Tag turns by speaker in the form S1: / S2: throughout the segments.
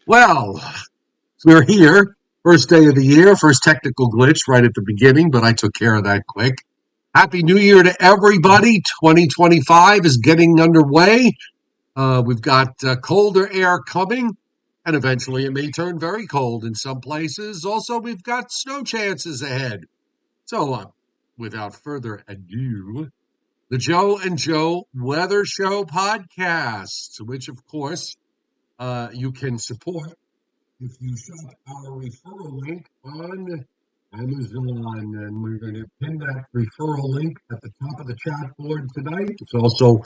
S1: Well, we're here. First day of the year, first technical glitch right at the beginning, but I took care of that quick. Happy New Year to everybody. 2025 is getting underway. We've got colder air coming, and eventually it may turn very cold in some places. Also, we've got snow chances ahead. So, without further ado, the Joe and Joe Weather Show podcast, which, of course, you can support if you shop our referral link on Amazon, and we're going to pin that referral link at the top of the chat board tonight. It's also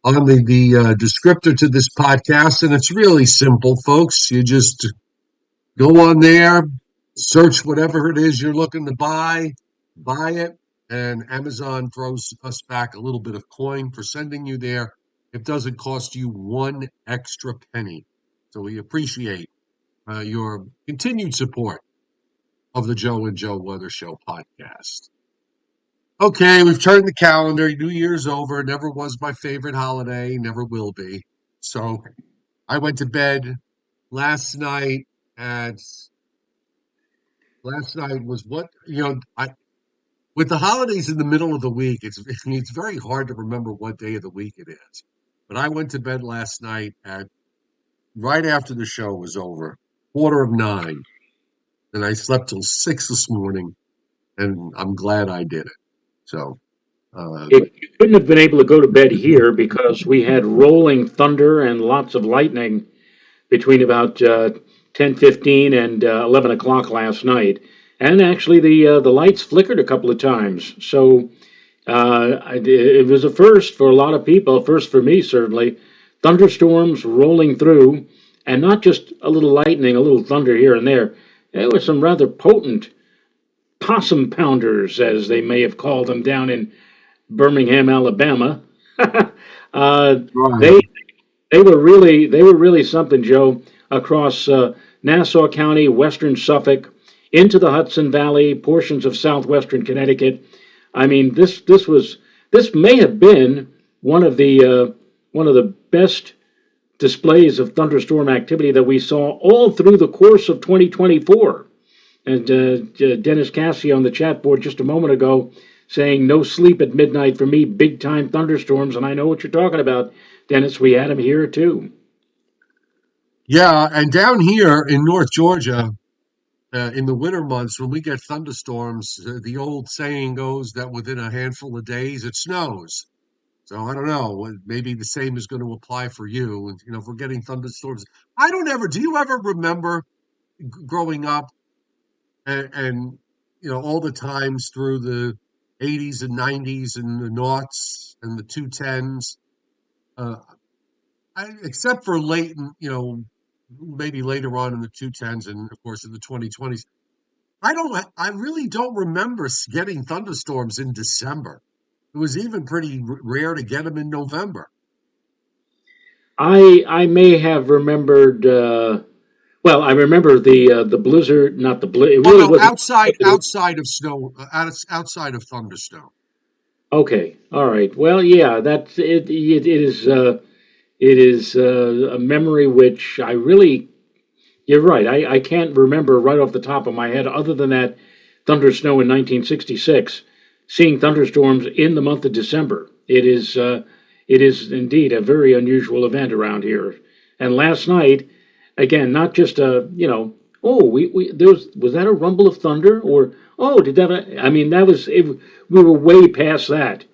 S1: on the descriptor to this podcast, and it's really simple, folks. You just go on there, search whatever it is you're looking to buy it, and Amazon throws us back a little bit of coin for sending you there. It doesn't cost you one extra penny. So we appreciate your continued support of the Joe and Joe Weather Show podcast. Okay, we've turned the calendar. New Year's over. Never was my favorite holiday. Never will be. So I went to bed last night at. Last night was what I with the holidays in the middle of the week. It's very hard to remember what day of the week it is. But I went to bed last night at right after the show was over, 8:45, and I slept till 6 this morning, and I'm glad I did it. So,
S2: You couldn't have been able to go to bed here because we had rolling thunder and lots of lightning between about 10:15 and 11 o'clock last night. And actually, the lights flickered a couple of times. So it was a first for a lot of people, first for me, certainly. Thunderstorms rolling through, and not just a little lightning, a little thunder here and there. There were some rather potent possum pounders, as they may have called them down in Birmingham, Alabama. uh,
S1: right.
S2: they they were really something, Joe, across Nassau County, western Suffolk, into the Hudson Valley, portions of southwestern Connecticut. I mean, this may have been one of the best displays of thunderstorm activity that we saw all through the course of 2024. And Dennis Cassie on the chat board just a moment ago saying, no sleep at midnight for me, big time thunderstorms. And I know what you're talking about, Dennis. We had them here too.
S1: Yeah, and down here in North Georgia, in the winter months when we get thunderstorms, the old saying goes that within a handful of days it snows. So I don't know. Maybe the same is going to apply for you. And if we're getting thunderstorms, I don't ever. Do you ever remember growing up and all the times through the 80s and 90s and the noughts and the 210s, uh, except for late, maybe later on in the 210s and of course in the 2020s. I really don't remember getting thunderstorms in December. It was even pretty rare to get them in November.
S2: I may have remembered. Well, I remember the blizzard, not the blizzard. It
S1: Oh
S2: really
S1: no,
S2: wasn't.
S1: outside of snow, outside of thunderstorm.
S2: Okay, all right. Well, yeah, that's it. It is a memory which I really. You're right. I can't remember right off the top of my head, other than that thunder snow in 1966, seeing thunderstorms in the month of December. It is indeed a very unusual event around here. And last night, again, not just oh, we there was that a rumble of thunder, or oh, did that? I mean, that was it, we were way past that.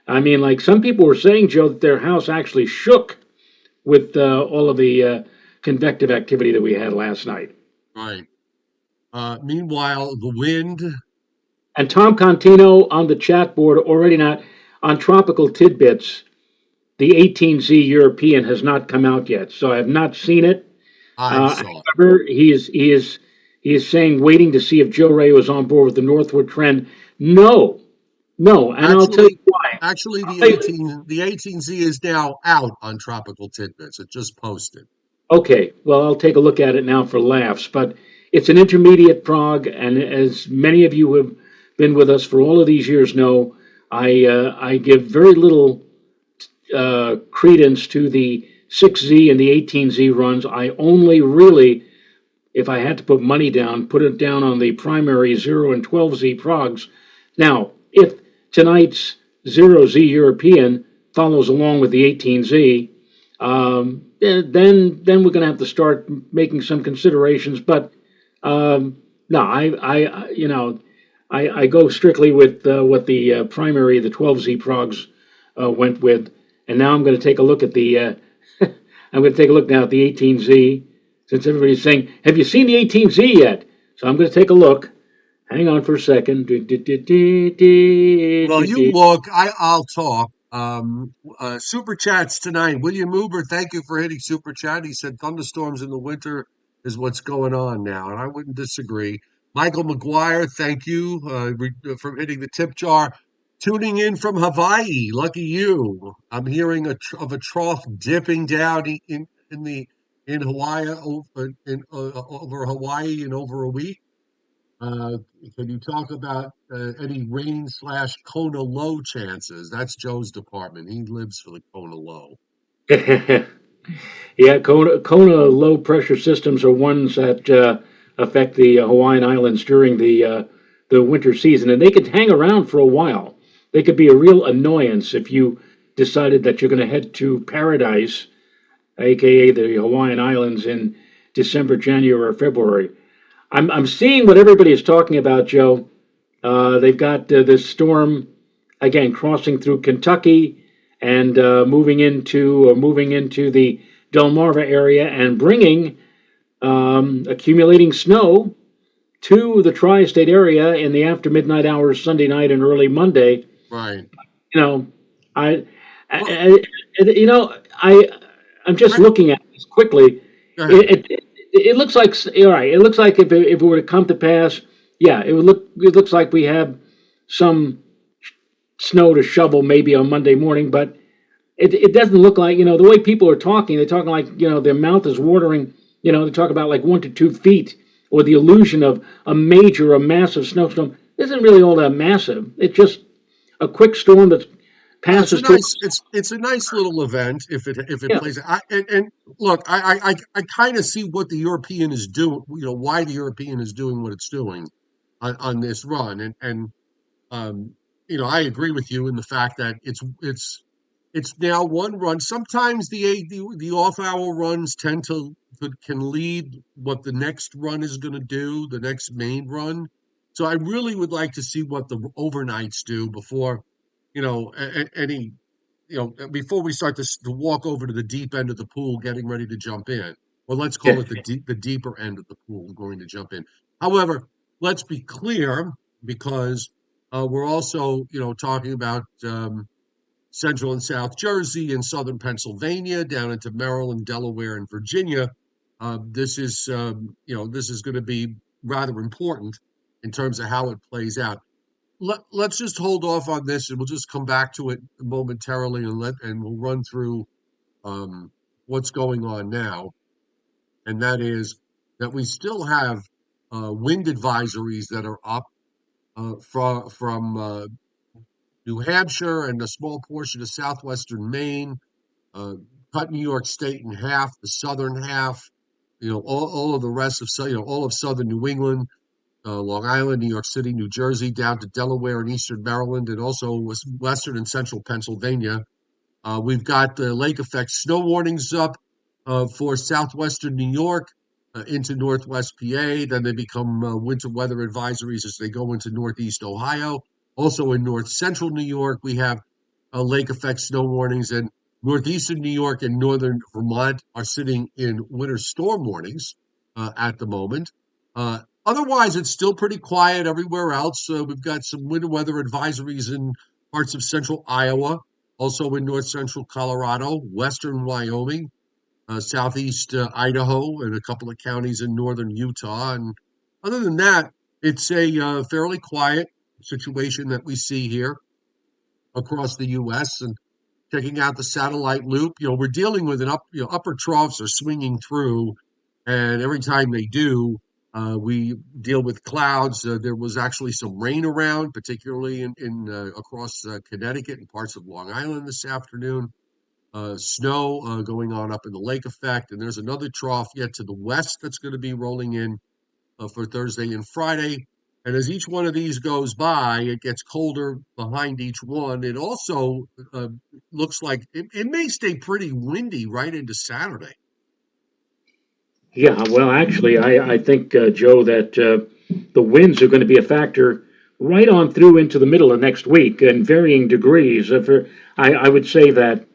S2: I mean, like some people were saying, Joe, that their house actually shook with all of the convective activity that we had last night.
S1: Right. Meanwhile, the wind.
S2: And Tom Contino on the chat board already not on tropical tidbits. The 18Z European has not come out yet, so I have not seen it.
S1: I saw it.
S2: However, he is saying waiting to see if Joe Ray was on board with the northward trend. No, no, and I'll tell
S1: Actually,
S2: you why.
S1: actually,
S2: I'll
S1: the
S2: tell you,
S1: 18Z is now out on tropical tidbits. It just posted.
S2: okay, well, I'll take a look at it now for laughs, but it's an intermediate prog, and as many of you who have been with us for all of these years know, I give very little credence to the 6Z and the 18Z runs. I only really if I had to put money down, put it down on the primary 0 and 12Z progs. Now, if tonight's 0Z European follows along with the 18Z, then we're going to have to start making some considerations. But no, I go strictly with what the primary, the 12Z progs went with, and now I'm going to take a look at the. I'm going to take a look now at the 18Z, since everybody's saying, "Have you seen the 18Z yet?" So I'm going to take a look. Hang on for a second.
S1: Well, you look. I'll talk. Super chats tonight. William Uber, thank you for hitting super chat. He said thunderstorms in the winter is what's going on now, and I wouldn't disagree. Michael McGuire, thank you for hitting the tip jar. Tuning in from Hawaii, lucky you. I'm hearing of a trough dipping down in Hawaii over Hawaii in over a week. Uh, can you talk about any rain slash Kona low chances? That's Joe's department. He lives for the Kona low.
S2: Yeah, Kona low pressure systems are ones that affect the Hawaiian Islands during the winter season, and they could hang around for a while. They could be a real annoyance if you decided that you're going to head to Paradise, aka the Hawaiian Islands, in December, January, or February. I'm seeing what everybody is talking about, Joe. They've got this storm again crossing through Kentucky and moving into the Delmarva area and bringing accumulating snow to the tri-state area in the after midnight hours Sunday night and early Monday.
S1: Right.
S2: You know, I,
S1: Well,
S2: you know, I'm just looking at this quickly.
S1: go ahead.
S2: It looks like all right. It looks like if it were to come to pass, yeah, it would look. It looks like we have some snow to shovel maybe on Monday morning, but it doesn't look like the way people are talking. They're talking like their mouth is watering. They talk about like 1 to 2 feet, or the illusion of a massive snowstorm. It isn't really all that massive. It's just a quick storm that
S1: Well, it's a
S2: passes through.
S1: nice it's a nice little event if it
S2: Yeah,
S1: plays. And look, I kind of see what the European is doing. Why the European is doing what it's doing on this run, and um, I agree with you in the fact that it's now one run. Sometimes the off hour runs tend to can lead what the next run is going to do, the next main run. So I really would like to see what the overnights do before any before we start to walk over to the deep end of the pool, getting ready to jump in. Well, let's call
S2: yeah,
S1: it the deeper end of the pool, going to jump in. However, let's be clear because we're also talking about central and South Jersey and southern Pennsylvania down into Maryland, Delaware, and Virginia. This is going to be rather important in terms of how it plays out. Let's just hold off on this, and we'll just come back to it momentarily, and we'll run through what's going on now, and that is that we still have wind advisories that are up from New Hampshire and a small portion of southwestern Maine, uh, cut New York State in half, the southern half, all of the rest of all of southern New England, Long Island, New York City, New Jersey, down to Delaware and eastern Maryland, and also western and central Pennsylvania. We've got the lake effect snow warnings up for southwestern New York into northwest PA. Then they become winter weather advisories as they go into northeast Ohio. Also in north central New York, we have lake effect snow warnings, and northeastern New York and northern Vermont are sitting in winter storm warnings at the moment. Otherwise, it's still pretty quiet everywhere else. We've got some winter weather advisories in parts of central Iowa, also in north central Colorado, western Wyoming, southeast Idaho, and a couple of counties in northern Utah. And other than that, it's a fairly quiet situation that we see here across the U.S. And checking out the satellite loop, we're dealing with upper troughs are swinging through, and every time they do, we deal with clouds. There was actually some rain around, particularly in across Connecticut and parts of Long Island this afternoon. snow going on up in the lake effect. And there's another trough yet to the west that's going to be rolling in for Thursday and Friday. And as each one of these goes by, it gets colder behind each one. It also looks like it may stay pretty windy right into Saturday.
S2: Yeah, well, actually, I think, Joe, that the winds are going to be a factor right on through into the middle of next week in varying degrees. I would say that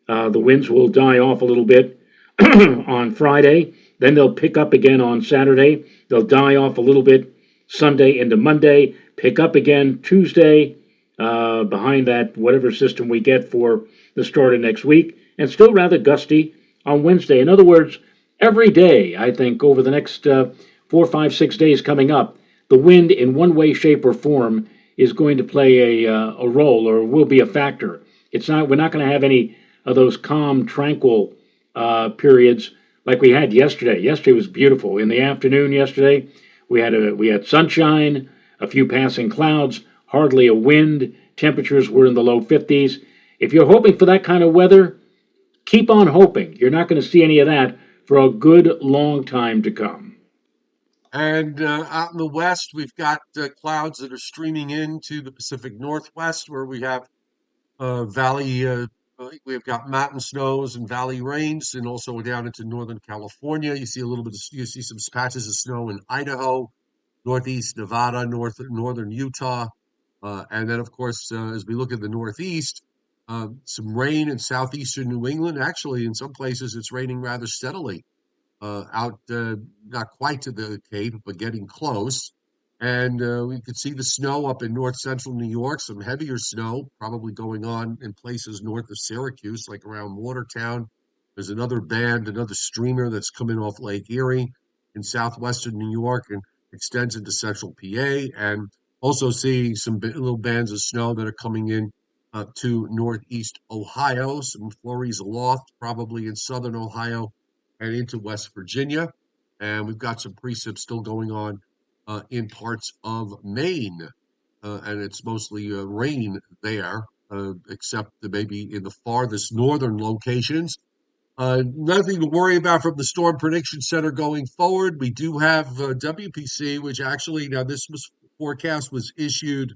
S2: the winds will die off a little bit on Friday, then they'll pick up again on Saturday. They'll die off a little bit Sunday into Monday, pick up again Tuesday, behind that whatever system we get for the start of next week, and still rather gusty on Wednesday. In other words, every day, I think, over the next 4, 5, 6 days coming up, the wind in one way, shape, or form is going to play a role or will be a factor. It's not. We're not going to have any of those calm, tranquil periods like we had yesterday. Yesterday was beautiful. In the afternoon yesterday, we had sunshine, a few passing clouds, hardly a wind. Temperatures were in the low 50s. If you're hoping for that kind of weather, keep on hoping. You're not going to see any of that for a good long time to come.
S1: And out in the west, we've got clouds that are streaming into the Pacific Northwest, where we have valley. We've got mountain snows and valley rains, and also down into northern California. You see a little bit. You see some patches of snow in Idaho, northeast Nevada, northern Utah, and then of course, as we look at the northeast, some rain in southeastern New England. Actually, in some places, it's raining rather steadily out, not quite to the Cape, but getting close. And we could see the snow up in north central New York, some heavier snow probably going on in places north of Syracuse, like around Watertown. There's another band, another streamer that's coming off Lake Erie in southwestern New York and extends into central PA. And also seeing some little bands of snow that are coming in to northeast Ohio, some flurries aloft, probably in southern Ohio and into West Virginia. And we've got some precip still going on in parts of Maine. And it's mostly rain there, except maybe in the farthest northern locations. Nothing to worry about from the Storm Prediction Center going forward. We do have WPC, which actually, now this was forecast was issued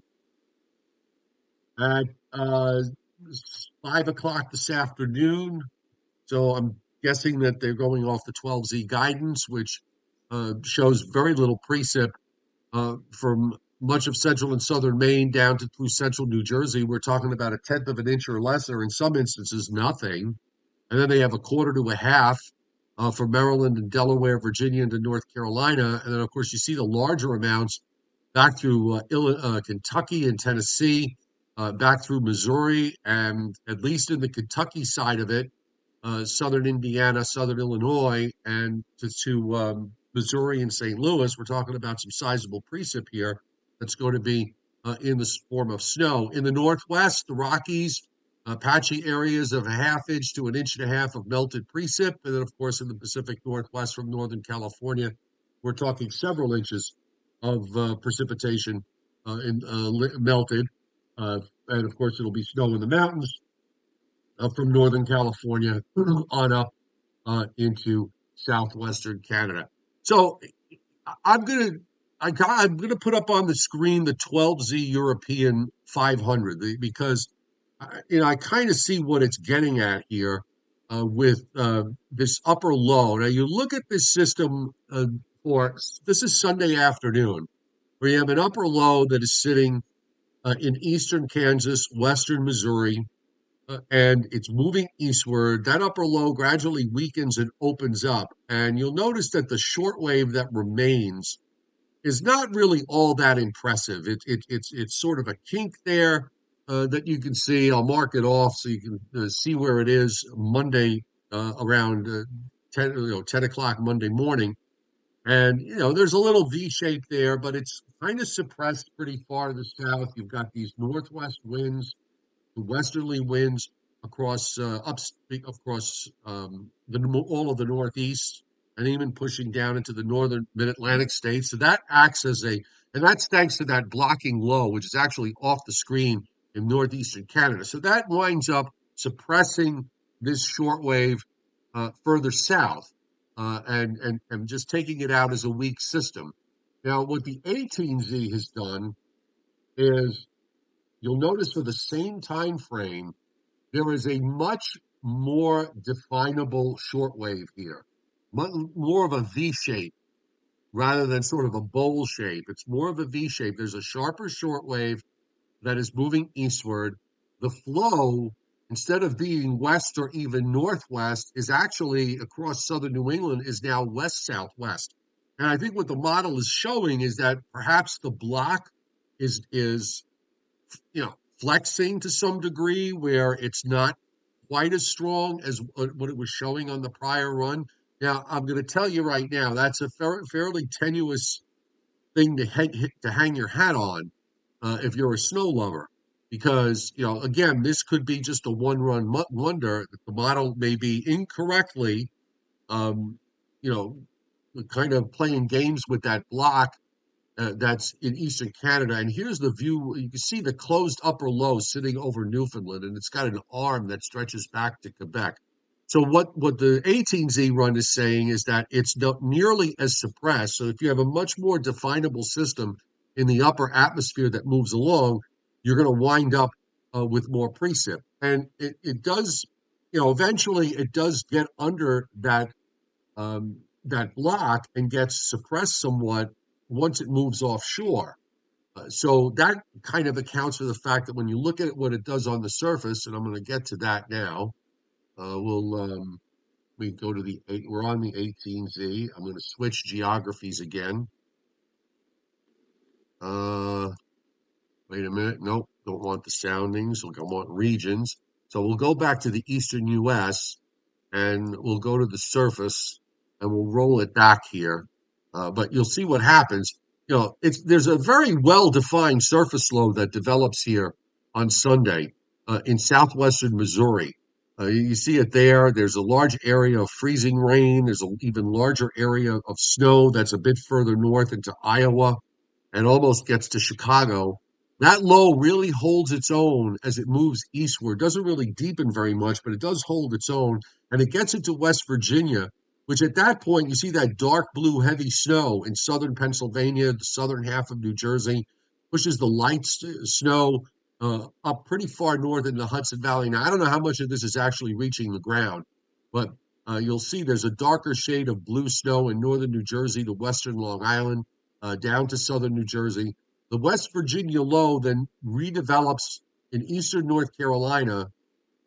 S1: at 5 o'clock this afternoon. So I'm guessing that they're going off the 12Z guidance, which shows very little precip from much of central and southern Maine down to through central New Jersey. We're talking about a tenth of an inch or less, or in some instances, nothing. And then they have a quarter to a half for Maryland and Delaware, Virginia, into North Carolina. And then, of course, you see the larger amounts back through Kentucky and Tennessee, back through Missouri, and at least in the Kentucky side of it, southern Indiana, southern Illinois, and to Missouri and St. Louis. We're talking about some sizable precip here that's going to be in the form of snow. In the Northwest, the Rockies, patchy areas of a half inch to an inch and a half of melted precip. And then, of course, in the Pacific Northwest from Northern California, we're talking several inches of precipitation melted. And, of course, it'll be snow in the mountains from Northern California on up into southwestern Canada. So I'm gonna I'm gonna put up on the screen the 12Z European 500 because I kind of see what it's getting at here with this upper low. Now you look at this system for this is Sunday afternoon, where you have an upper low that is sitting in eastern Kansas, western Missouri, and it's moving eastward. That upper low gradually weakens and opens up. And you'll notice that the short wave that remains is not really all that impressive. It's sort of a kink there that you can see. I'll mark it off so you can see where it is Monday around 10 o'clock Monday morning. And, there's a little V shape there, but it's kind of suppressed pretty far to the south. You've got these northwest winds, the westerly winds across across all of the Northeast, and even pushing down into the northern Mid-Atlantic states. So that acts as and that's thanks to that blocking low, which is actually off the screen in northeastern Canada. So that winds up suppressing this shortwave further south and just taking it out as a weak system. Now, what the 18Z has done is you'll notice for the same time frame, there is a much more definable shortwave here, more of a V shape rather than sort of a bowl shape. It's more of a V shape. There's a sharper shortwave that is moving eastward. The flow, instead of being west or even northwest, is actually across southern New England is now west southwest. And I think what the model is showing is that perhaps the block is flexing to some degree where it's not quite as strong as what it was showing on the prior run. Now, I'm going to tell you right now, that's a fairly tenuous thing to hang your hat on if you're a snow lover, because again, this could be just a one-run wonder. The model may be incorrectly, um, you know, kind of playing games with that block that's in eastern Canada. And here's the view. You can see the closed upper low sitting over Newfoundland, and it's got an arm that stretches back to Quebec. So what the 18Z run is saying is that it's not nearly as suppressed. So if you have a much more definable system in the upper atmosphere that moves along, you're going to wind up with more precip. And it does, eventually it does get under that block and gets suppressed somewhat once it moves offshore. So that kind of accounts for the fact that when you look at what it does on the surface, and I'm going to get to that now, we go to we're on the 18Z. I'm going to switch geographies again. Wait a minute. Nope, don't want the soundings. I want regions. So we'll go back to the eastern U.S. and we'll go to the surface and we'll roll it back here. But you'll see what happens. There's a very well-defined surface low that develops here on Sunday in southwestern Missouri. You see it there. There's a large area of freezing rain. There's an even larger area of snow that's a bit further north into Iowa and almost gets to Chicago. That low really holds its own as it moves eastward. Doesn't really deepen very much, but it does hold its own. And it gets into West Virginia, which at that point, you see that dark blue heavy snow in southern Pennsylvania, the southern half of New Jersey, pushes the light snow up pretty far north in the Hudson Valley. Now, I don't know how much of this is actually reaching the ground, but you'll see there's a darker shade of blue snow in northern New Jersey to western Long Island, down to southern New Jersey. The West Virginia low then redevelops in eastern North Carolina.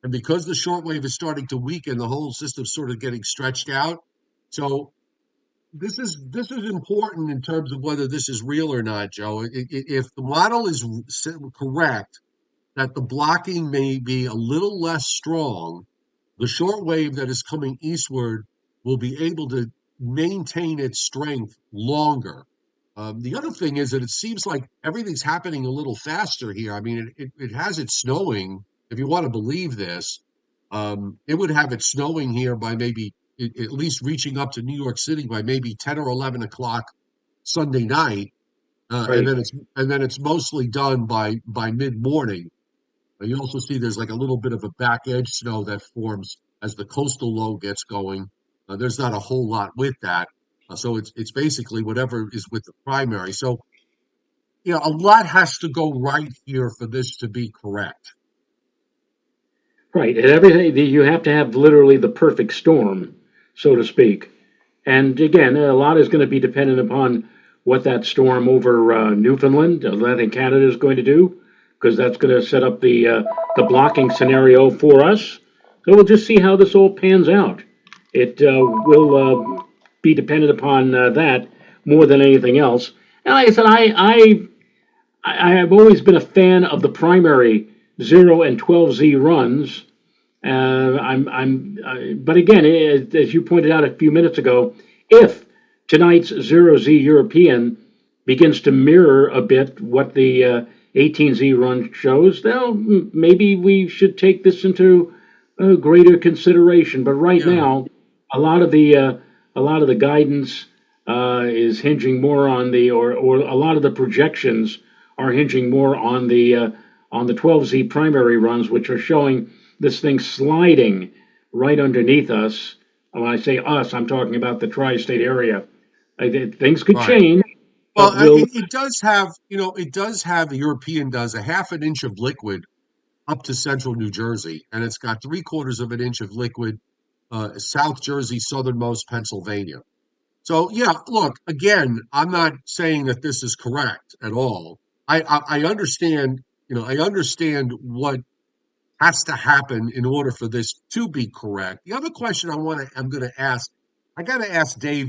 S1: And because the shortwave is starting to weaken, the whole system's sort of getting stretched out. So this is important in terms of whether this is real or not, Joe. If the model is correct, that the blocking may be a little less strong, the shortwave that is coming eastward will be able to maintain its strength longer. The other thing is that it seems like everything's happening a little faster here. I mean, it has it snowing. If you want to believe this, it would have it snowing here by maybe at least reaching up to New York City by maybe 10 or 11 o'clock Sunday night,
S2: Right.
S1: and then it's mostly done by mid morning. You also see there's like a little bit of a back edge snow that forms as the coastal low gets going. There's not a whole lot with that, so it's basically whatever is with the primary. So a lot has to go right here for this to be correct.
S2: Right. And everything you have to have literally the perfect storm, so to speak. And again, a lot is going to be dependent upon what that storm over Newfoundland, Atlantic Canada, is going to do, because that's going to set up the blocking scenario for us. So we'll just see how this all pans out. It will be dependent upon that more than anything else. And like I said, I have always been a fan of the primary 0 and 12Z runs. But again, as you pointed out a few minutes ago, if tonight's 0Z European begins to mirror a bit what the 18Z run shows, then maybe we should take this into greater consideration. But right
S1: Yeah.
S2: now, a lot of the guidance is hinging more on or a lot of the projections are hinging more on the 12Z primary runs, which are showing this thing sliding right underneath us. When I say us, I'm talking about the tri-state area. Things could
S1: Right.
S2: change,
S1: Well,
S2: but we'll.
S1: it does have, it does have, the European does a half an inch of liquid up to central New Jersey, and it's got three-quarters of an inch of liquid, South Jersey, southernmost Pennsylvania. So, yeah, look, again, I'm not saying that this is correct at all. I understand, I understand what has to happen in order for this to be correct. The other question I'm going to ask, I got to ask Dave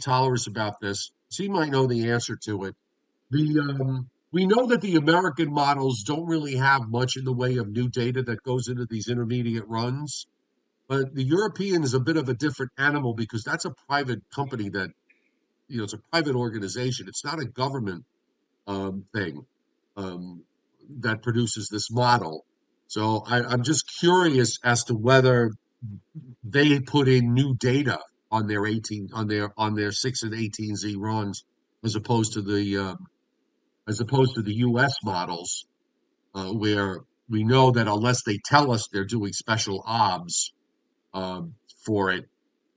S1: Tollers about this. So he might know the answer to it. We know that the American models don't really have much in the way of new data that goes into these intermediate runs, but the European is a bit of a different animal because that's a private company that, it's a private organization. It's not a government thing um, that produces this model. So I'm just curious as to whether they put in new data on their 18 on their 6 and 18Z runs as opposed to the U.S. models, where we know that unless they tell us they're doing special obs um, for it,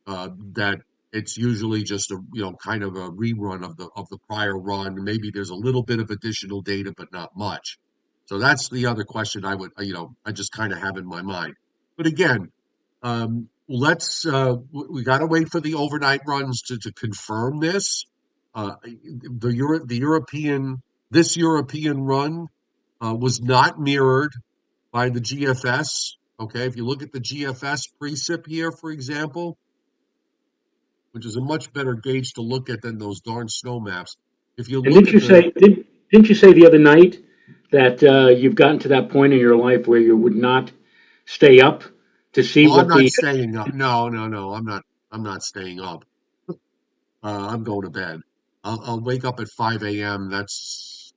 S1: that it's usually just a kind of a rerun of the prior run. Maybe there's a little bit of additional data, but not much. So that's the other question I just kind of have in my mind. But again, we got to wait for the overnight runs to confirm this. The European this European run was not mirrored by the GFS. Okay, if you look at the GFS precip here, for example, which is a much better gauge to look at than those darn snow maps. If you
S2: And
S1: look at the
S2: didn't you say the other night that you've gotten to that point in your life where you would not stay up to see
S1: Well, I'm
S2: what
S1: not
S2: the.
S1: staying up. No, no, no. I'm not staying up. I'm going to bed. I'll wake up at 5 a.m. That's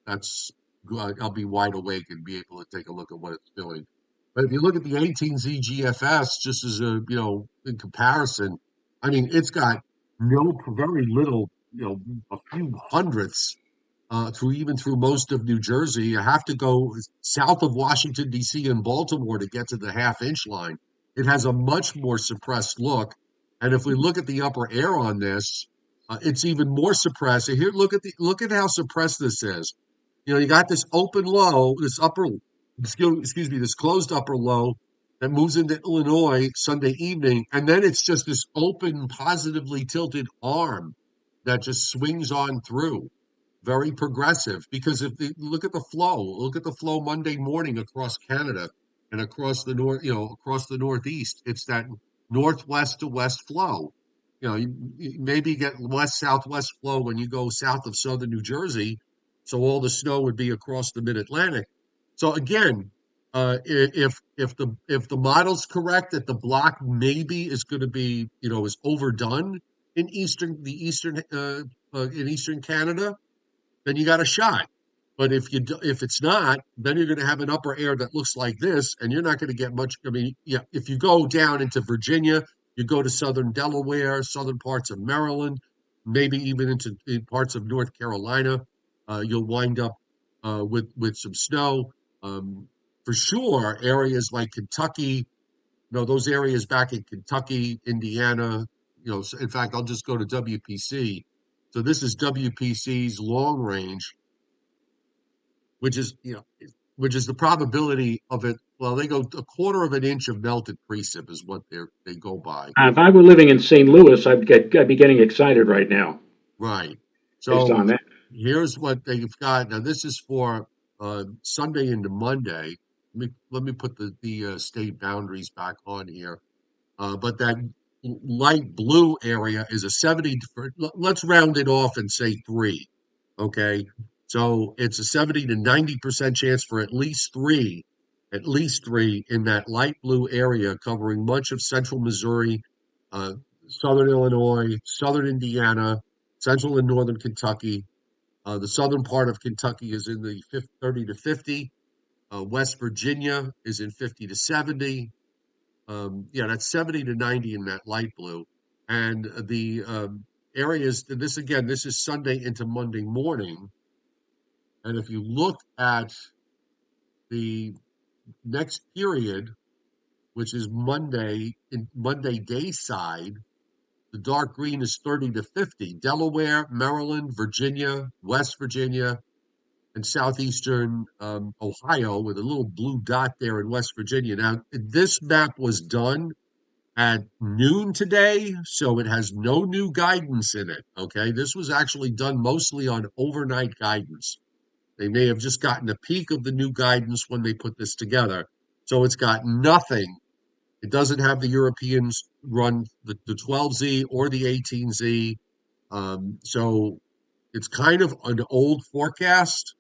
S1: good. I'll be wide awake and be able to take a look at what it's doing. But if you look at the 18Z GFS, just as in comparison, I mean, it's got no very little, a few hundredths through most of New Jersey. You have to go south of Washington, D.C. and Baltimore to get to the half-inch line. It has a much more suppressed look. And if we look at the upper air on this, it's even more suppressed. Here, look at how suppressed this is. You got this open low, excuse me, this closed upper low that moves into Illinois Sunday evening, and then it's just this open, positively tilted arm that just swings on through. Very progressive, because if you look at the flow Monday morning across Canada and across the across the Northeast. It's that northwest to west flow. You maybe get west southwest flow when you go south of southern New Jersey, so all the snow would be across the mid-Atlantic. So again, if the model's correct that the block maybe is going to be is overdone in eastern Canada, then you got a shot. But if it's not, then you're going to have an upper air that looks like this, and you're not going to get much. I mean, yeah, if you go down into Virginia, you go to southern Delaware, southern parts of Maryland, maybe even into parts of North Carolina, you'll wind up with some snow. For sure, areas like Kentucky, those areas back in Kentucky, Indiana, in fact, I'll just go to WPC. So this is WPC's long range, which is which is the probability of it. Well, they go a quarter of an inch of melted precip is what they go by.
S2: If I were living in St. Louis, I'd be getting excited right now
S1: Right.
S2: based
S1: So
S2: on that.
S1: here's what they've got. Now this is for Sunday into Monday. Let me put the state boundaries back on here. But that light blue area is a 70. Let's round it off and say 3. Okay. So it's a 70 to 90% chance for at least three in that light blue area covering much of central Missouri, uh, southern Illinois, southern Indiana, central and northern Kentucky. The southern part of Kentucky is in the 30 to 50. West Virginia is in 50 to 70. Yeah, that's 70 to 90 in that light blue. And the areas, this is Sunday into Monday morning. And if you look at the next period, which is Monday, in Monday day side, the dark green is 30 to 50. Delaware, Maryland, Virginia, West Virginia, and southeastern Ohio with a little blue dot there in West Virginia. Now, this map was done at noon today, so it has no new guidance in it. Okay, this was actually done mostly on overnight guidance. They may have just gotten a peek of the new guidance when they put this together. So it's got nothing. It doesn't have the Europeans run the 12Z or the 18Z. So it's kind of an old forecast,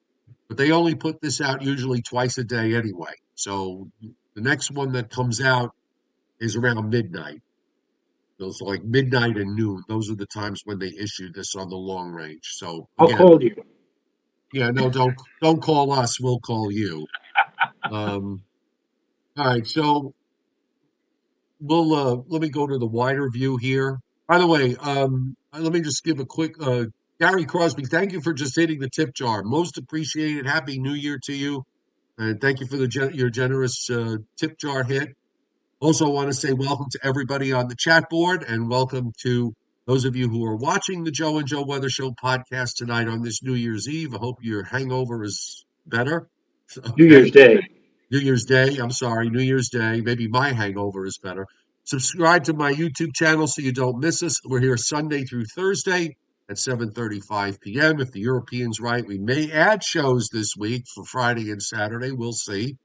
S1: but they only put this out usually twice a day anyway. So the next one that comes out is around midnight. Those like midnight and noon. Those are the times when they issue this on the long range. So
S2: I'll
S1: again,
S2: call you.
S1: yeah, no, don't call us. We'll call you. Um, all right, so we'll let me go to the wider view here. By the way, let me just give a quick Gary Crosby, thank you for just hitting the tip jar. Most appreciated. Happy New Year to you. And thank you for your generous tip jar hit. Also, I want to say welcome to everybody on the chat board and welcome to those of you who are watching the Joe and Joe Weather Show podcast tonight on this New Year's Eve. I hope your hangover is better.
S2: New Year's
S1: Okay.
S2: Day.
S1: New Year's Day. I'm sorry, New Year's Day. Maybe my hangover is better. Subscribe to my YouTube channel so you don't miss us. We're here Sunday through Thursday at 7:35 p.m. If the Europeans right, we may add shows this week for Friday and Saturday. We'll see.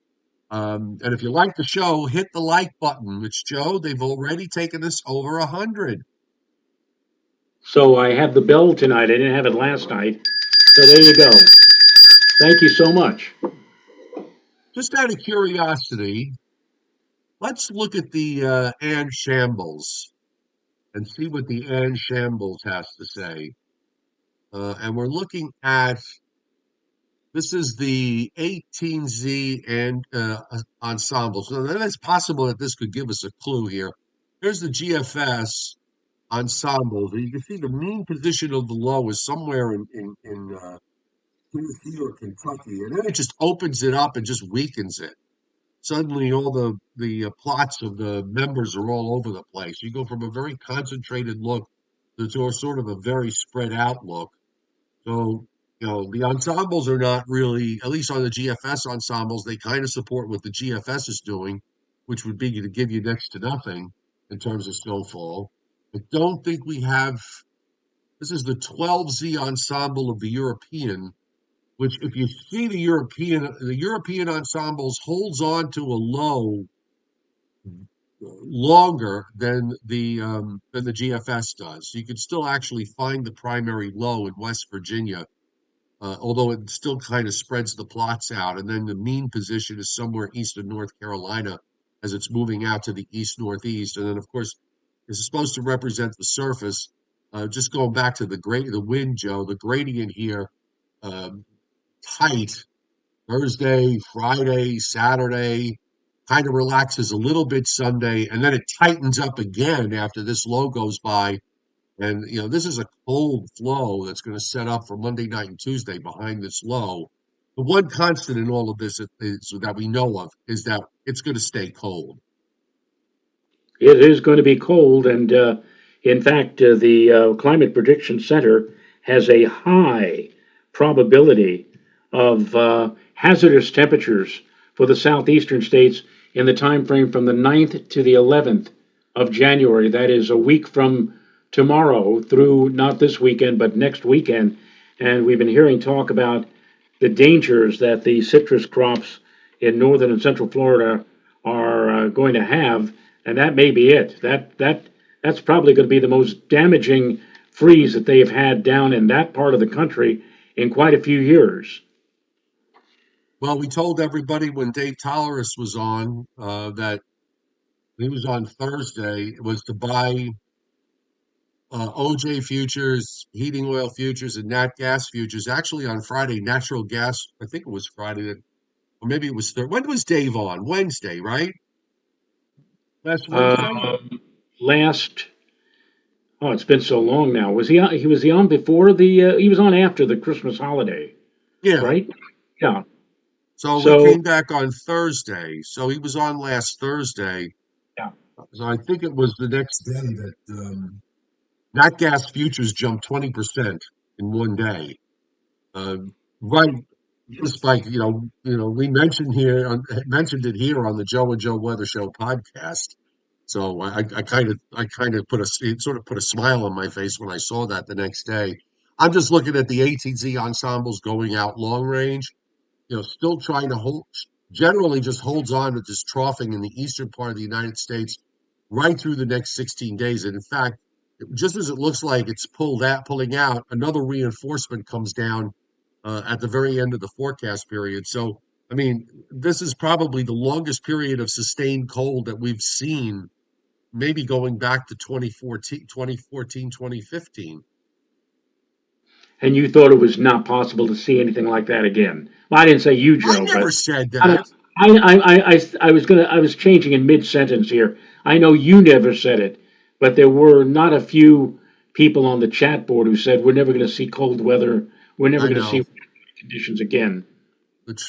S1: And if you like the show, hit the like button. Which Joe, they've already taken us over 100.
S2: So I have the bell tonight. I didn't have it last night. So there you go. Thank you so much.
S1: Just out of curiosity, let's look at the Ann Shambles and see what the Ann Shambles has to say. And we're looking at this is the 18Z and ensemble. So then it's possible that this could give us a clue here. Here's the GFS ensemble. You can see the mean position of the low is somewhere in Tennessee or Kentucky, and then it just opens it up and just weakens it. Suddenly, all the plots of the members are all over the place. You go from a very concentrated look to sort of a very spread out look. So, the ensembles are not really, at least on the GFS ensembles, they kind of support what the GFS is doing, which would be to give you next to nothing in terms of snowfall. I don't think we have, this is the 12Z ensemble of the European, which if you see the European ensembles holds on to a low longer than the GFS does. You can still actually find the primary low in West Virginia, although it still kind of spreads the plots out. And then the mean position is somewhere east of North Carolina as it's moving out to the east northeast. And then, of course, this is supposed to represent the surface. Just going back to the wind, Joe, the gradient here, tight Thursday, Friday, Saturday, kind of relaxes a little bit Sunday, and then it tightens up again after this low goes by. And, this is a cold flow that's going to set up for Monday night and Tuesday behind this low. The one constant in all of this is that we know of is that it's going to stay cold.
S2: It is going to be cold, and in fact, the Climate Prediction Center has a high probability of hazardous temperatures for the southeastern states in the time frame from the 9th to the 11th of January. That is a week from tomorrow through not this weekend, but next weekend. And we've been hearing talk about the dangers that the citrus crops in northern and central Florida are going to have, and that may be it. That's probably going to be the most damaging freeze that they've had down in that part of the country in quite a few years.
S1: Well, we told everybody when Dave Tolerus was on that he was on Thursday was to buy OJ futures, heating oil futures, and nat gas futures. Actually, on Friday, natural gas. I think it was Friday, or maybe it was Thursday. When was Dave on? Wednesday, right? Last Wednesday.
S2: Last, oh, it's been so long now. Was he on? Was he on before the? He was on after the Christmas holiday,
S1: Yeah.
S2: right? Yeah.
S1: So we
S2: So
S1: came back on Thursday. So he was on last Thursday.
S2: yeah.
S1: So I think it was the next day that nat gas futures jumped 20% in one day. Uh, right, just like we mentioned it here on the Joe and Joe Weather Show podcast. So I kind of sort of put a smile on my face when I saw that the next day. I'm just looking at the ATZ ensembles going out long range. Still trying to hold, generally just holds on to this troughing in the eastern part of the United States right through the next 16 days. And in fact, just as it looks like it's pulling out, another reinforcement comes down at the very end of the forecast period. So, I mean, this is probably the longest period of sustained cold that we've seen, maybe going back to 2014, 2015.
S2: And you thought it was not possible to see anything like that again. Well, I didn't say you,
S1: I
S2: Joe,
S1: never
S2: but
S1: said
S2: I,
S1: that.
S2: I was changing in mid sentence here. I know you never said it, but there were not a few people on the chat board who said we're never going to see cold weather. We're never
S1: I
S2: going to
S1: know.
S2: see conditions again.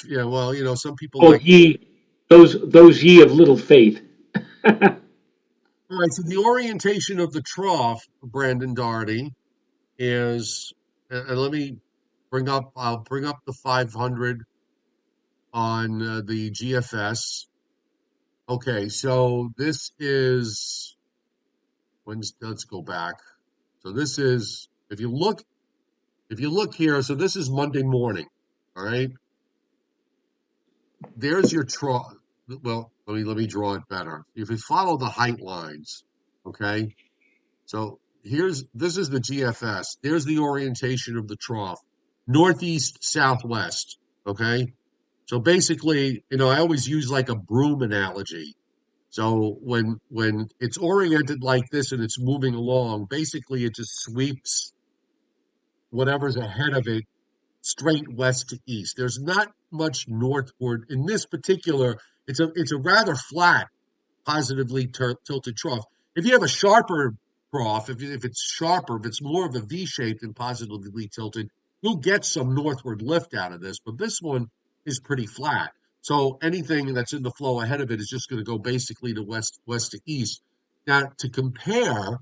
S1: Yeah, well, some people
S2: Oh,
S1: like.
S2: ye, those ye of little faith.
S1: All right, so the orientation of the trough, Brandon Doherty, is, and let me I'll bring up the 500 on the GFS. Okay, so this is, let's go back. So this is, if you look here, so this is Monday morning. All right, there's your trough. Well, let me draw it better. If you follow the height lines, okay. So this is the GFS. There's the orientation of the trough, northeast, southwest. Okay. So basically, I always use like a broom analogy. So when it's oriented like this and it's moving along, basically it just sweeps whatever's ahead of it straight west to east. There's not much northward in this particular. It's a rather flat positively tilted trough. If you have a sharper trough, if it's sharper, if it's more of a V shape than positively tilted, you'll get some northward lift out of this. But this one is pretty flat. So anything that's in the flow ahead of it is just going to go basically to west to east. Now, to compare,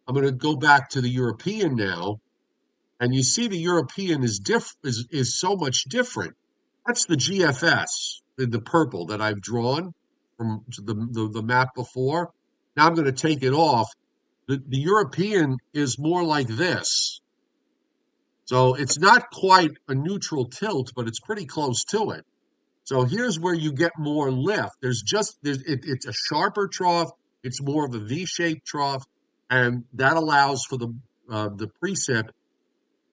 S1: I'm going to go back to the European now, and you see the European is so much different. That's the GFS, the purple that I've drawn from the map before. Now I'm going to take it off. The European is more like this. So it's not quite a neutral tilt, but it's pretty close to it. So here's where you get more lift. It's a sharper trough. It's more of a V-shaped trough, and that allows for the precip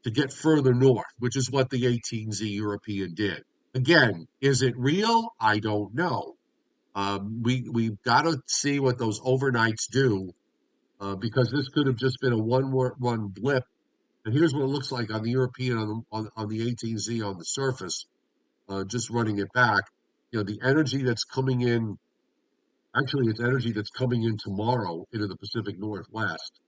S1: to get further north, which is what the 18Z European did. Again, is it real? I don't know. We've got to see what those overnights do, because this could have just been a one blip. And here's what it looks like on the European on the 18Z on the surface, just running it back. The energy that's coming in. Actually, it's energy that's coming in tomorrow into the Pacific Northwest,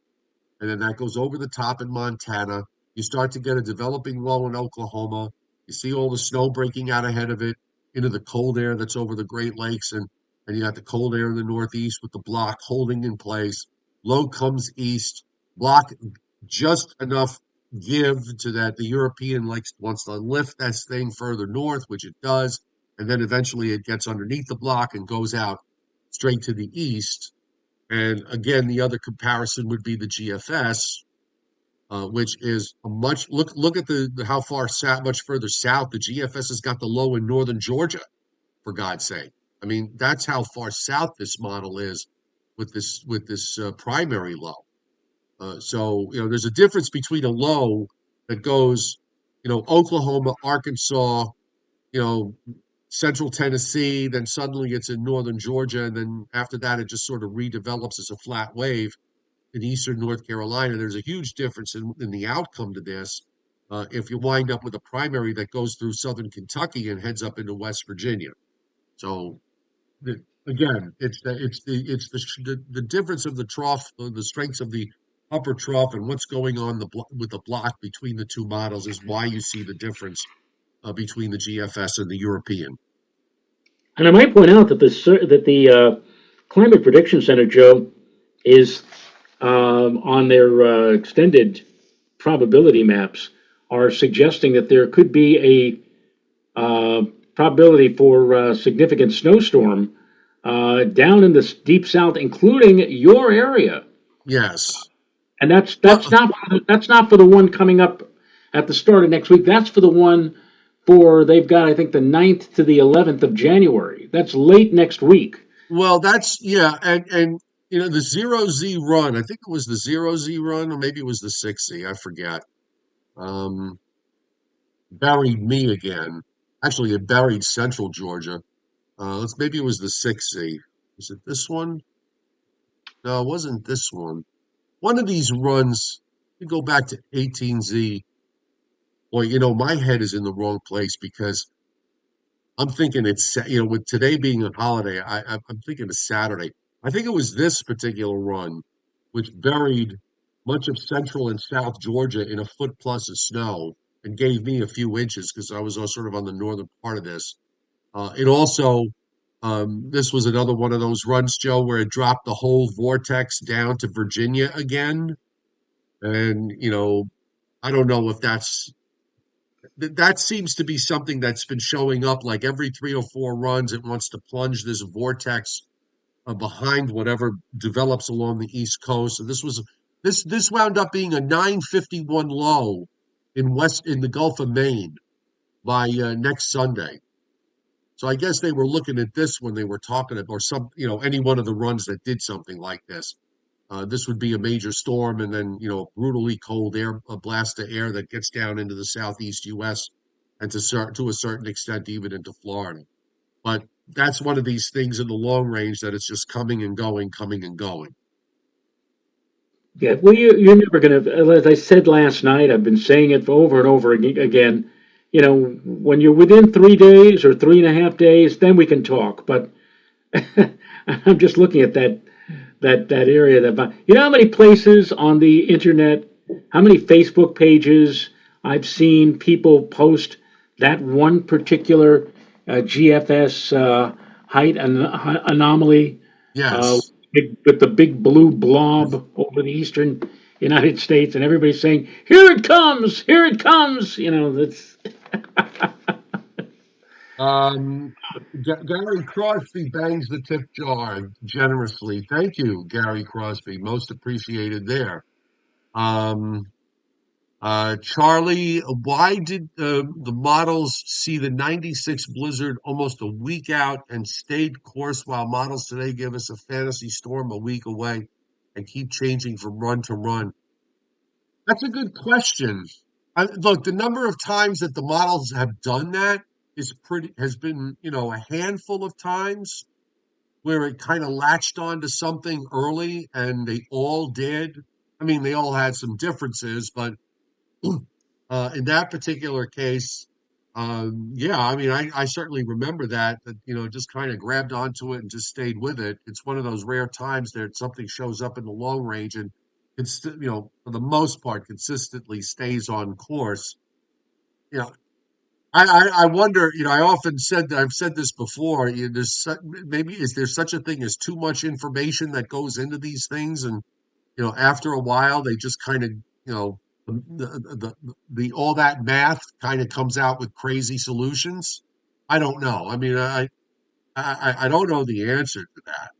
S1: and then that goes over the top in Montana. You start to get a developing low in Oklahoma. You see all the snow breaking out ahead of it into the cold air that's over the Great Lakes, and you got the cold air in the Northeast with the block holding in place. Low comes east, block just enough give to that the European wants to lift that thing further north, which it does, and then eventually it gets underneath the block and goes out straight to the east. And again, the other comparison would be the GFS, which is a look at the how far much further south the GFS has got the low in northern Georgia, for God's sake. I mean, that's how far south this model is with this primary low. So there's a difference between a low that goes, Oklahoma, Arkansas, you know, central Tennessee, then suddenly it's in northern Georgia, and then after that it just sort of redevelops as a flat wave in eastern North Carolina. There's a huge difference in the outcome to this. If you wind up with a primary that goes through southern Kentucky and heads up into West Virginia. So again, it's the difference of the trough, the strengths of the upper trough, and what's going on with the block between the two models is why you see the difference between the GFS and the European.
S2: And I might point out that the Climate Prediction Center, Joe, is on their extended probability maps are suggesting that there could be a probability for significant snowstorm down in the deep south, including your area.
S1: Yes.
S2: And that's
S1: Well,
S2: that's not for the one coming up at the start of next week. That's for the one for they've got I think the 9th to the 11th of January. That's late next week.
S1: well, that's yeah, and the 0Z run. I think it was the 0Z run, or maybe it was the 6Z. I forget. Um, Buried me again. Actually, it buried Central Georgia. Maybe it was the 6Z. Was it this one? No, it wasn't this one. One of these runs. You go back to 18Z. Boy, my head is in the wrong place because I'm thinking with today being a holiday, I'm thinking of Saturday. I think it was this particular run, which buried much of central and south Georgia in a foot plus of snow and gave me a few inches because I was sort of on the northern part of this. It also, this was another one of those runs, Joe, where it dropped the whole vortex down to Virginia again. And, I don't know if that seems to be something that's been showing up like every 3 or 4 runs. It wants to plunge this vortex behind whatever develops along the East Coast. So this wound up being a 951 low in the Gulf of Maine by next Sunday. So I guess they were looking at this when they were talking about, or any one of the runs that did something like this. This would be a major storm, and then brutally cold a blast of air that gets down into the southeast U.S. and to a certain extent even into Florida. But that's one of these things in the long range that it's just coming and going, coming and going.
S2: Yeah, well, you're never going to, as I said last night, I've been saying it over and over again. When you're within 3 days or 3.5 days, then we can talk. But I'm just looking at that area. How many places on the internet, how many Facebook pages I've seen people post that one particular GFS height anomaly
S1: Yes.
S2: with the big blue blob over the eastern United States, and everybody's saying, "Here it comes! Here it comes!" That's
S1: Gary Crosby bangs the tip jar generously. Thank you, Gary Crosby. Most appreciated there. Um, Charlie, why did the models see the 96 blizzard almost a week out and stayed course while models today give us a fantasy storm a week away and keep changing from run to run? That's a good question. Look, the number of times that the models have done that has been, a handful of times where it kind of latched on to something early and they all did. I mean, they all had some differences, but in that particular case, yeah, I mean, I certainly remember that, just kind of grabbed onto it and just stayed with it. It's one of those rare times that something shows up in the long range and it's, for the most part, consistently stays on course. You know, I wonder, I often said that I've said this before, maybe is there such a thing as too much information that goes into these things? And, after a while, they just kind of, the all that math kind of comes out with crazy solutions. I don't know. I mean, I don't know the answer to that.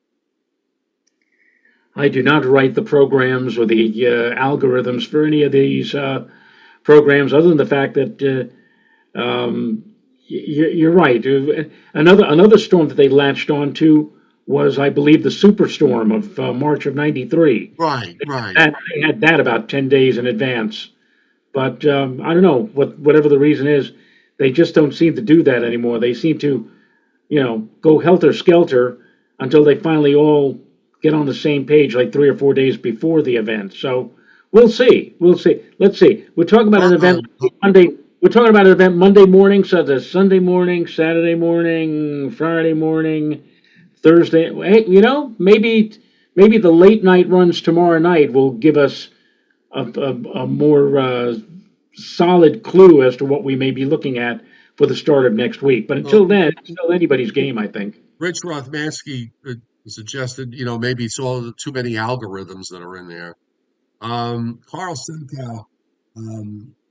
S2: I do not write the programs or the algorithms for any of these programs, other than the fact that you're right. Another storm that they latched onto was, I believe, the superstorm of March of '93.
S1: Right, right.
S2: They had that about 10 days in advance. But I don't know, whatever the reason is, they just don't seem to do that anymore. They seem to, go helter skelter until they finally all get on the same page like 3 or 4 days before the event. So we'll see. We'll see. Let's see. We're talking about an event Monday. We're talking about an event Monday morning, so there's Sunday morning, Saturday morning, Friday morning, Thursday. Hey, maybe the late night runs tomorrow night will give us a more solid clue as to what we may be looking at for the start of next week. But
S1: Well,
S2: until then, it's still anybody's game, I think.
S1: Rich Rothmansky suggested, maybe it's all too many algorithms that are in there. Carl Senkow,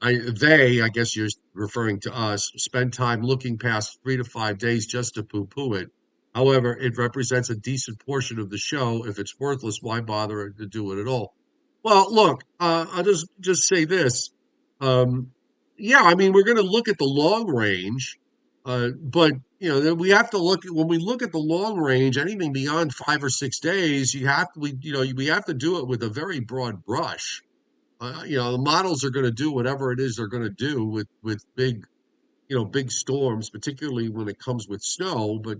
S1: I guess you're referring to us, spend time looking past 3 to 5 days just to poo-poo it. However, it represents a decent portion of the show. If it's worthless, why bother to do it at all? Well, look, I'll just say this. Um, yeah, I mean, we're going to look at the long range, but then we have to look when we look at the long range. Anything beyond 5 or 6 days, we have to do it with a very broad brush. The models are going to do whatever it is they're going to do with big storms, particularly when it comes with snow. But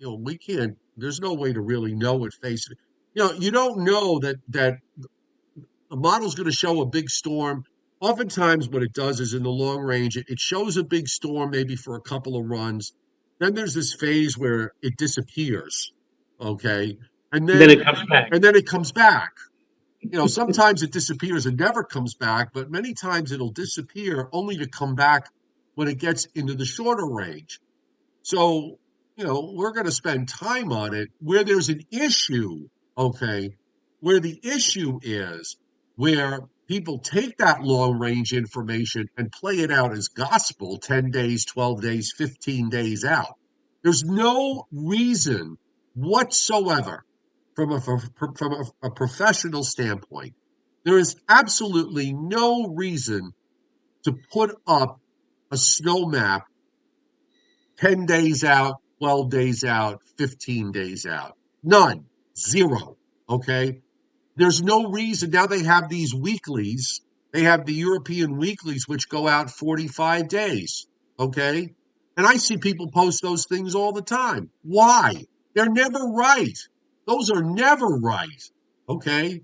S1: we can't. There's no way to really know at face. You don't know that a model's going to show a big storm. Oftentimes, what it does is in the long range, it shows a big storm maybe for a couple of runs. Then there's this phase where it disappears. Okay, and
S2: And then
S1: then
S2: it comes back.
S1: and then it comes back. Sometimes it disappears and never comes back, but many times it'll disappear only to come back when it gets into the shorter range. So, we're going to spend time on it where there's an issue, okay, where the issue is where people take that long range information and play it out as gospel 10 days, 12 days, 15 days out. There's no reason whatsoever from a professional standpoint. There is absolutely no reason to put up a snow map 10 days out, 12 days out, 15 days out. None. Zero. Okay? There's no reason. Now they have these weeklies. They have the European weeklies, which go out 45 days. Okay? And I see people post those things all the time. Why? They're never right. Those are never right. Okay?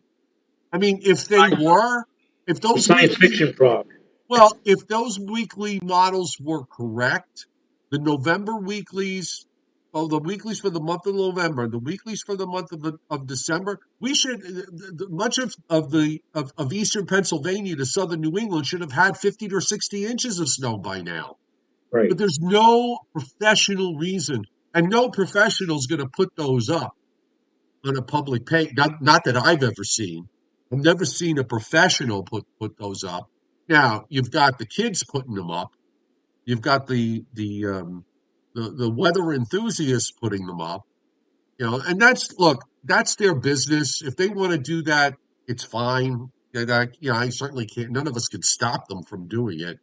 S1: I mean, if they were, if
S2: The
S1: those
S2: science
S1: weekly
S2: fiction frog.
S1: well, if those weekly models were correct, the November weeklies, the weeklies for the month of November, the weeklies for the month of December, we should much of eastern Pennsylvania to southern New England should have had 50 or 60 inches of snow by now.
S2: Right.
S1: But there's no professional reason, and no professional is going to put those up on a public page. Not that I've ever seen. I've never seen a professional put those up. Now you've got the kids putting them up. You've got the weather enthusiasts putting them up. And that's their business. If they want to do that, it's fine. I certainly can't. None of us can stop them from doing it.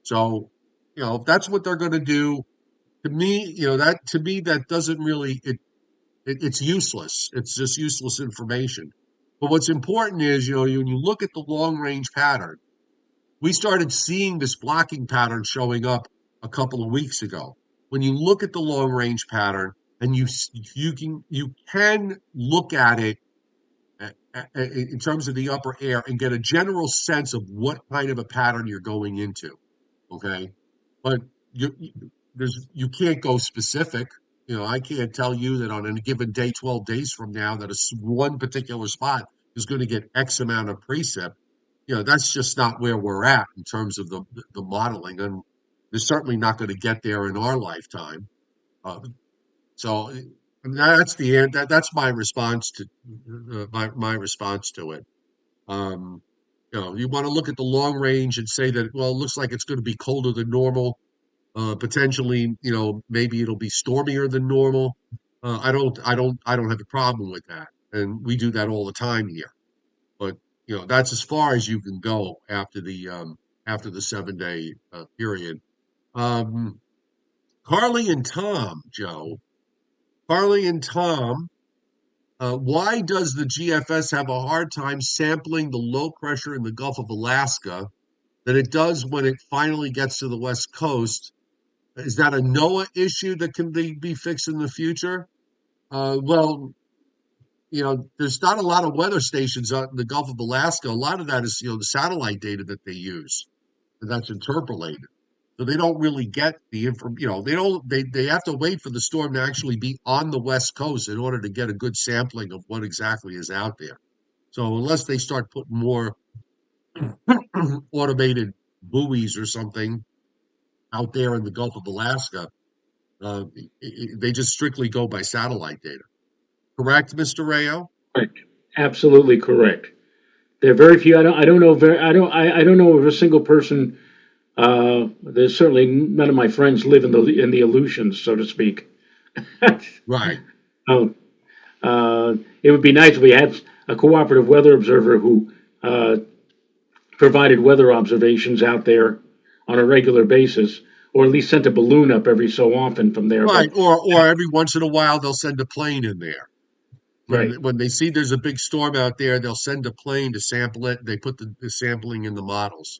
S1: So, if that's what they're going to do, that doesn't really it's useless. It's just useless information. But what's important is, when you look at the long range pattern, we started seeing this blocking pattern showing up a couple of weeks ago. When you look at the long range pattern and you can look at it in terms of the upper air and get a general sense of what kind of a pattern you're going into. Okay, but you can't go specific. I can't tell you that on a given day, 12 days from now, that one particular spot is going to get X amount of precip. That's just not where we're at in terms of the modeling, and they're certainly not going to get there in our lifetime. Uh, so that's my response to my response to it. Um, you want to look at the long range and say that, well, it looks like it's going to be colder than normal. Potentially, maybe it'll be stormier than normal. I don't have a problem with that, and we do that all the time here. But that's as far as you can go after the 7 day period. Um, Carly and Tom, Joe. Carly and Tom, why does the GFS have a hard time sampling the low pressure in the Gulf of Alaska that it does when it finally gets to the West Coast? Is that a NOAA issue that can be fixed in the future? Well, there's not a lot of weather stations out in the Gulf of Alaska. A lot of that is, the satellite data that they use, and that's interpolated. So they don't really get the information. They have to wait for the storm to actually be on the West Coast in order to get a good sampling of what exactly is out there. So unless they start putting more automated buoys or something out there in the Gulf of Alaska, they just strictly go by satellite data. Correct, Mr. Rayo?
S2: Correct. Absolutely correct. There are very few. I don't know. I don't know of a single person. There's certainly none of my friends live in the illusions, so to speak.
S1: Right.
S2: Oh, it would be nice if we had a cooperative weather observer who uh, provided weather observations out there on a regular basis, or at least sent a balloon up every so often from there.
S1: Right.
S2: But
S1: Or every once in a while they'll send a plane in there.
S2: right,
S1: When they see there's a big storm out there, they'll send a plane to sample it. They put the sampling in the models.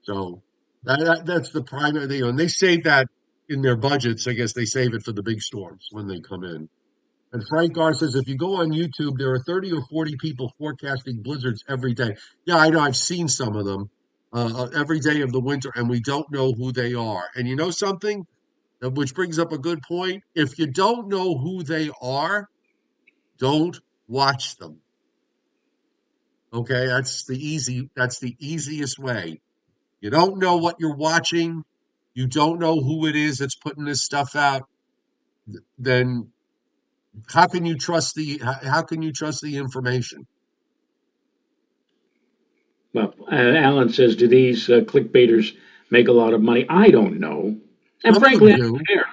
S1: So that's the primary thing. And they save that in their budgets. I guess they save it for the big storms when they come in. And Frank Garr says if you go on YouTube, there are 30 or 40 people forecasting blizzards every day. Yeah, I know. I've seen some of them every day of the winter, and we don't know who they are. And you know something? Which brings up a good point. If you don't know who they are, don't watch them. Okay, that's the easiest way. You don't know what you're watching, you don't know who it is that's putting this stuff out, then how can you trust the information?
S2: well, Alan says, do these clickbaiters make a lot of money? I don't know, and
S1: Some of them
S2: frankly, I
S1: do.
S2: don't care.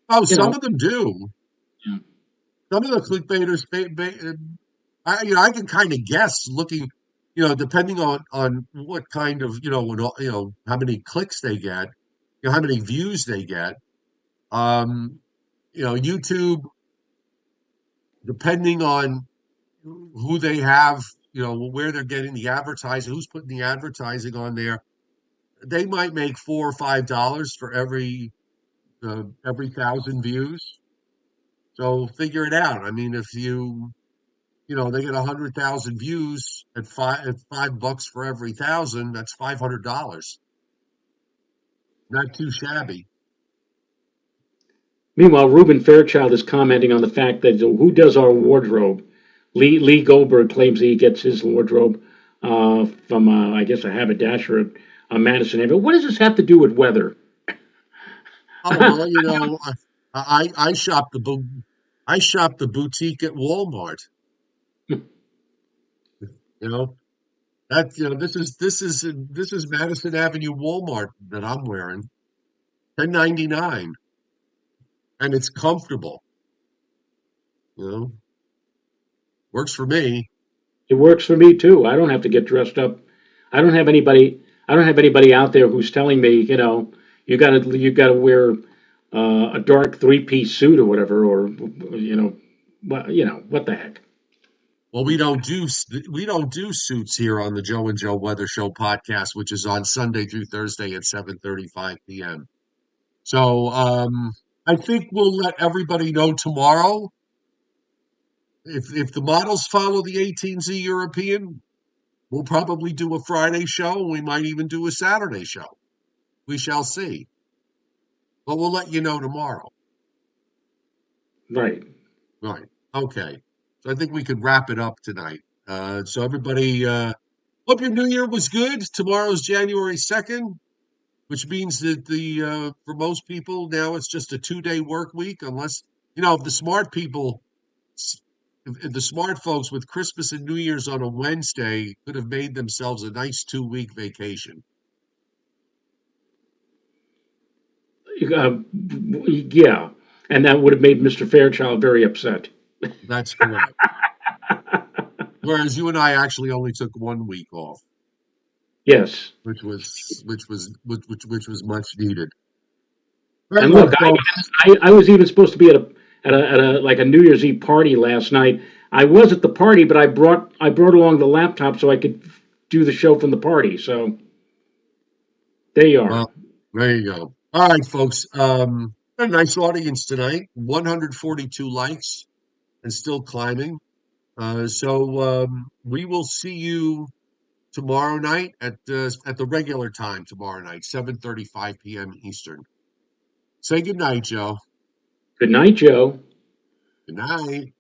S1: Oh,
S2: You
S1: some
S2: know,
S1: of them do.
S2: yeah.
S1: Some of the clickbaiters, I can kind of guess looking, depending on what kind of, how many clicks they get, how many views they get. Um, YouTube, depending on who they have, where they're getting the advertising, who's putting the advertising on there, they might make $4 or $5 for every 1,000 views. So figure it out. I mean, if they get 100,000 views at $5 for every 1,000, that's $500. Not too shabby.
S2: Meanwhile, Ruben Fairchild is commenting on the fact that who does our wardrobe? Lee Goldberg claims he gets his wardrobe from, I guess, a haberdasher at Madison Avenue. What does this have to do with weather?
S1: Oh well, I shop I shop the boutique at Walmart. You know this is Madison Avenue Walmart that I'm wearing. 10.99, and it's comfortable. You know, works for me.
S2: It works for me too. I don't have to get dressed up. I don't have anybody. I don't have anybody out there who's telling me, you gotta wear a dark three-piece suit or whatever, or what the heck.
S1: Well, we don't do suits here on the Joe and Joe Weather Show podcast, which is on Sunday through Thursday at 7:35 p.m. So I think we'll let everybody know tomorrow if the models follow the 18Z European. We'll probably do a Friday show, and we might even do a Saturday show. We shall see, but we'll let you know tomorrow.
S2: Right.
S1: Right? Okay. So I think we could wrap it up tonight. So everybody, hope your New Year was good. Tomorrow's January 2nd. Which means that for most people now it's just a 2-day work week, unless if the smart people, if the smart folks with Christmas and New Year's on a Wednesday could have made themselves a nice 2-week vacation.
S2: Yeah, and that would have made Mr. Fairchild very upset.
S1: That's correct. Whereas you and I actually only took 1 week off,
S2: Yes.
S1: which was much needed. Very
S2: And
S1: well,
S2: look,
S1: folks.
S2: I was even supposed to be at a like a New Year's Eve party last night. I was at the party, but I brought along the laptop so I could do the show from the party. So there you are.
S1: Well, there you go. All right, folks. A nice audience tonight. 142 likes and still climbing. So we will see you tomorrow night at the regular time tomorrow night, 7:35 p.m. Eastern. Say good night, Joe.
S2: Good night, Joe.
S1: Good night.